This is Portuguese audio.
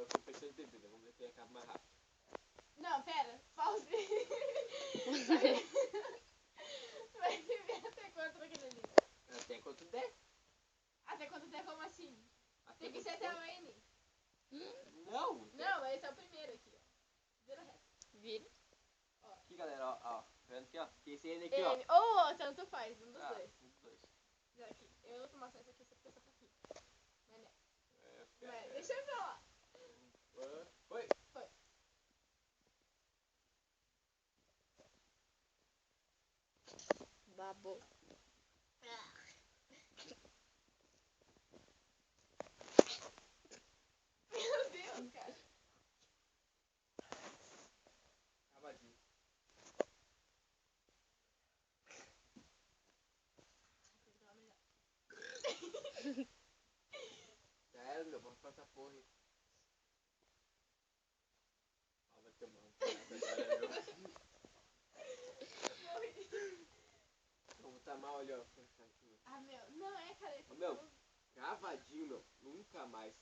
eu fico pensando em bebida. Vamos ver quem acaba mais rápido. Não, pera. Pause. Vai viver até quanto naquele ali? Até quanto der. Até quanto der, como assim? Até Tem que quanto ser até der. o N. Não. Não, esse é o primeiro aqui, ó. Vira reto. Vira. Aqui, galera, ó. Vendo aqui, ó. Esse N aqui, ó. N. Ou tanto faz, um dos dois. Um dos dois. Vira aqui. Eu vou tomar só esse aqui, você pensa aqui. Vai, né? É, Vai, deixa eu falar. Foi. Foi. Babou. Meu Deus, cara. Cavadinho. Já era, meu. Vamos pra essa porra aí. Ó, vai ter mal. Morri. Vamos tá mal ali, ó. Ah, meu. Não é, cara. Ô, meu. Cavadinho, meu. Nunca mais.